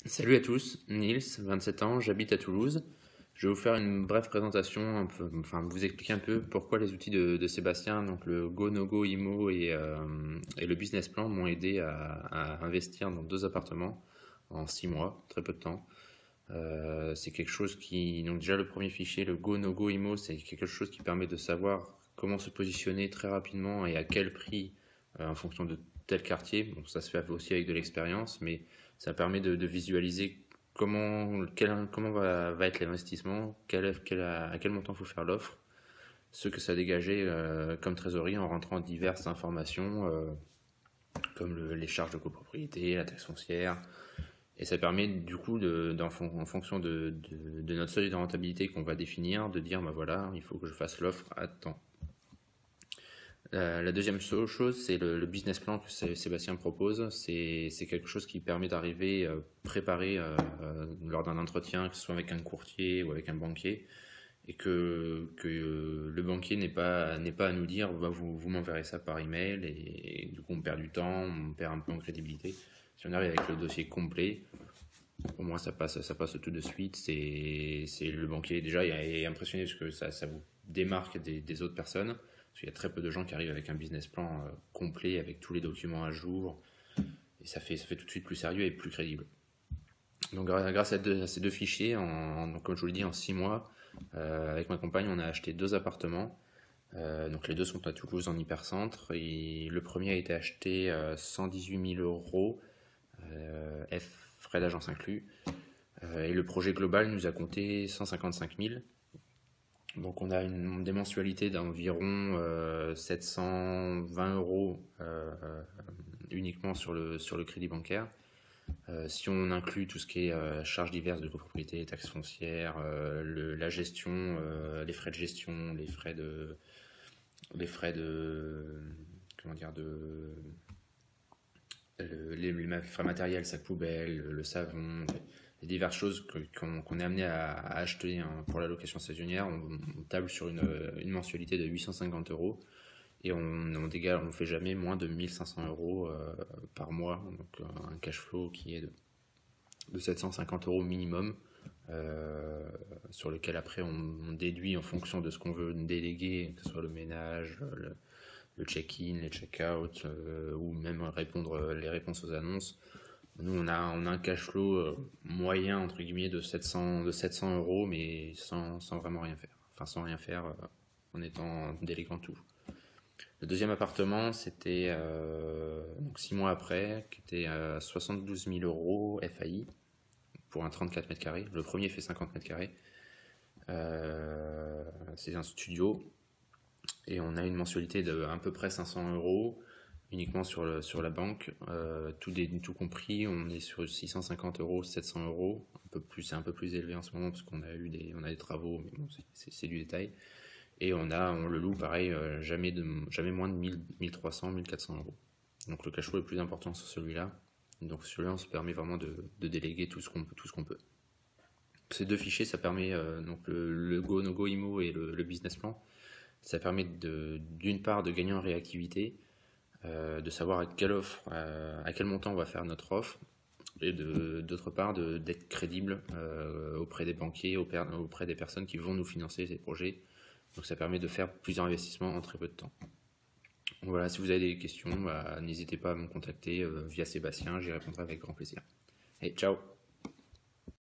Salut à tous, Nils, 27 ans, j'habite à Toulouse. Je vais vous faire une brève présentation, vous expliquer un peu pourquoi les outils de Sébastien, donc le Go, No Go, IMO et le business plan m'ont aidé à investir dans 2 appartements en 6 mois, très peu de temps. C'est quelque chose donc déjà le premier fichier, le Go, No Go, IMO, c'est quelque chose qui permet de savoir comment se positionner très rapidement et à quel prix en fonction de tel quartier. Bon, ça se fait aussi avec de l'expérience, mais ça permet de visualiser comment va être l'investissement, à quel montant il faut faire l'offre, ce que ça dégageait comme trésorerie en rentrant diverses informations comme les charges de copropriété, la taxe foncière. Et ça permet du coup, en fonction de notre seuil de rentabilité qu'on va définir, de dire bah voilà, il faut que je fasse l'offre à temps. La deuxième chose, c'est le business plan que Sébastien propose. C'est quelque chose qui permet d'arriver préparé lors d'un entretien, que ce soit avec un courtier ou avec un banquier, et que le banquier n'est pas à nous dire bah, vous m'enverrez ça par email, et du coup on perd du temps, on perd un peu en crédibilité. Si on arrive avec le dossier complet, au moins ça passe tout de suite. C'est le banquier déjà est impressionné parce que ça vous démarque des autres personnes. Parce qu'il y a très peu de gens qui arrivent avec un business plan complet, avec tous les documents à jour, et ça fait tout de suite plus sérieux et plus crédible. Donc grâce à ces deux fichiers, comme je vous l'ai dit, en 6 mois, avec ma compagne, on a acheté 2 appartements. Donc les deux sont à Toulouse en hypercentre, et le premier a été acheté 118 000 euros, frais d'agence inclus, et le projet global nous a compté 155 000. Donc on a des mensualités d'environ 720 euros uniquement sur le crédit bancaire. Si on inclut tout ce qui est charges diverses de copropriété, taxes foncières, la gestion, les frais de gestion, les frais les frais matériels, sac poubelle, le savon, les diverses choses qu'on est amené à acheter pour la location saisonnière. On table sur une mensualité de 850 euros, et on ne fait jamais moins de 1500 euros par mois, donc un cash flow qui est de 750 euros minimum, sur lequel après on déduit en fonction de ce qu'on veut déléguer, que ce soit le ménage, le check-in, les check-out, ou même répondre les réponses aux annonces. Nous, on a un cash flow moyen, entre guillemets, de 700 euros, mais sans vraiment rien faire. Enfin, sans rien faire en déléguant tout. Le deuxième appartement, c'était 6 mois après, qui était à 72 000 euros FAI pour un 34 mètres carrés. Le premier fait 50 mètres carrés. C'est un studio, et on a une mensualité de à peu près 500 euros uniquement sur la banque, tout compris. On est sur 650 euros, 700 euros, c'est un peu plus élevé en ce moment parce qu'on a des travaux, mais bon, c'est du détail. Et on le loue pareil, jamais moins de 1300, 1400 euros. Donc le cash flow est plus important sur celui-là. Donc celui-là, on se permet vraiment de déléguer tout ce qu'on peut. Ces deux fichiers, ça permet donc le Go, No Go, IMO et le business plan. Ça permet d'une part de gagner en réactivité, de savoir à quel montant on va faire notre offre, et d'autre part d'être crédible auprès des banquiers, auprès des personnes qui vont nous financer ces projets. Donc ça permet de faire plusieurs investissements en très peu de temps. Donc voilà, si vous avez des questions, n'hésitez pas à me contacter via Sébastien, j'y répondrai avec grand plaisir. Et ciao!